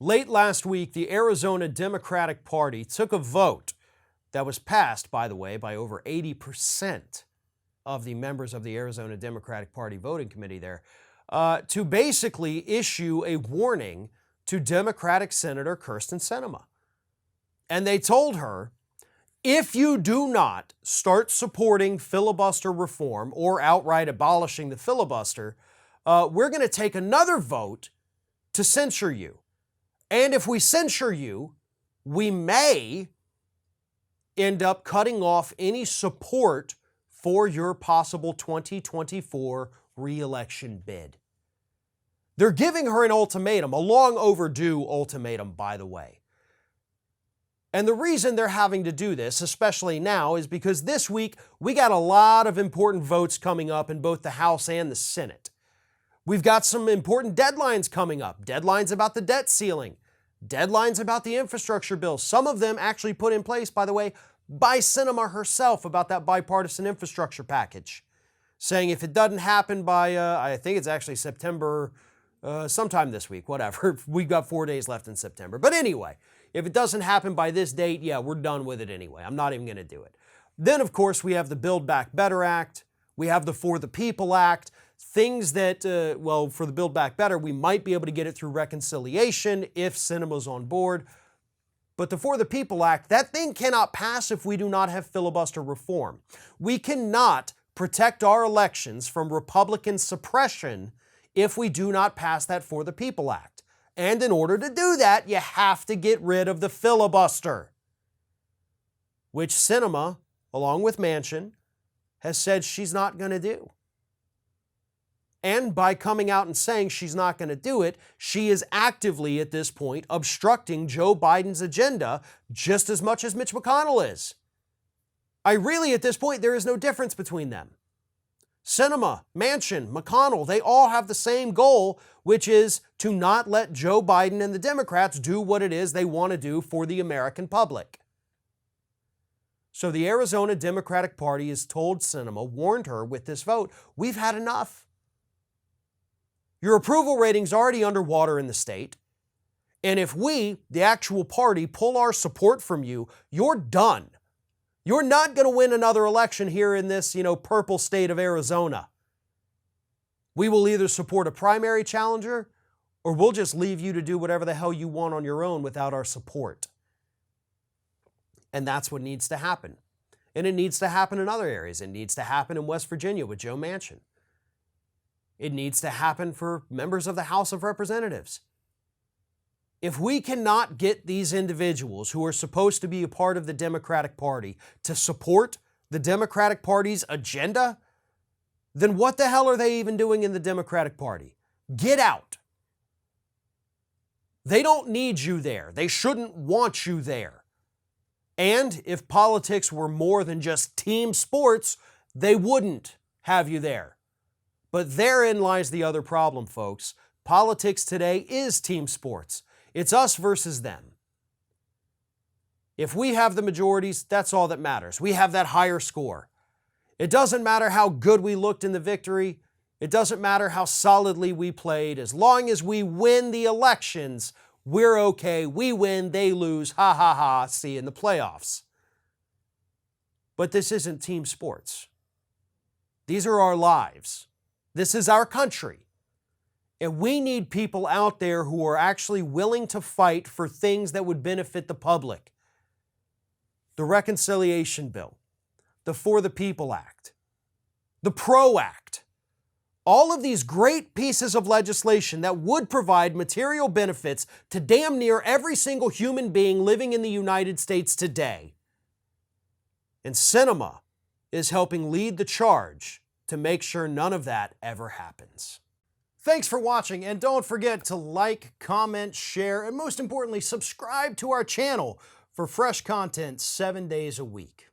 Late last week, the Arizona Democratic Party took a vote that was passed, by the way, by over 80% of the members of the Arizona Democratic Party voting committee there, to basically issue a warning to Democratic Senator Kyrsten Sinema. And they told her, if you do not start supporting filibuster reform or outright abolishing the filibuster, we're going to take another vote to censure you. And if we censure you, we may end up cutting off any support for your possible 2024 re-election bid. They're giving her an ultimatum, a long overdue ultimatum, by the way. And the reason they're having to do this, especially now, is because this week we got a lot of important votes coming up in both the House and the Senate. We've got some important deadlines coming up, deadlines about the debt ceiling, deadlines about the infrastructure bill, some of them actually put in place, by the way, by Sinema herself about that bipartisan infrastructure package, saying if it doesn't happen by, I think it's actually September, sometime this week, whatever. We've got 4 days left in September. But anyway, if it doesn't happen by this date, yeah, we're done with it anyway. I'm not even going to do it. Then, of course, we have the Build Back Better Act. We have the For the People Act. Things that, for the Build Back Better, we might be able to get it through reconciliation if Sinema's on board. But the For the People Act, that thing cannot pass if we do not have filibuster reform. We cannot protect our elections from Republican suppression if we do not pass that For the People Act. And in order to do that, you have to get rid of the filibuster, which Sinema, along with Manchin, has said she's not going to do. And by coming out and saying she's not going to do it, she is actively, at this point, obstructing Joe Biden's agenda just as much as Mitch McConnell is. At this point, there is no difference between them. Sinema, Manchin, McConnell, they all have the same goal, which is to not let Joe Biden and the Democrats do what it is they want to do for the American public. So the Arizona Democratic Party has told Sinema, warned her with this vote, we've had enough. Your approval rating's already underwater in the state. And if we, the actual party, pull our support from you, you're done. You're not going to win another election here in this, purple state of Arizona. We will either support a primary challenger or we'll just leave you to do whatever the hell you want on your own without our support. And that's what needs to happen. And it needs to happen in other areas. It needs to happen in West Virginia with Joe Manchin. It needs to happen for members of the House of Representatives. If we cannot get these individuals who are supposed to be a part of the Democratic Party to support the Democratic Party's agenda, then what the hell are they even doing in the Democratic Party? Get out. They don't need you there. They shouldn't want you there. And if politics were more than just team sports, they wouldn't have you there. But therein lies the other problem, folks. Politics today is team sports. It's us versus them. If we have the majorities, that's all that matters. We have that higher score. It doesn't matter how good we looked in the victory. It doesn't matter how solidly we played. As long as we win the elections, we're okay. We win, they lose. Ha ha ha. See you in the playoffs. But this isn't team sports. These are our lives. This is our country. And we need people out there who are actually willing to fight for things that would benefit the public. The Reconciliation Bill, the For the People Act, the PRO Act, all of these great pieces of legislation that would provide material benefits to damn near every single human being living in the United States today. And Sinema is helping lead the charge to make sure none of that ever happens. Thanks for watching, and don't forget to like, comment, share, and most importantly, subscribe to our channel for fresh content 7 days a week.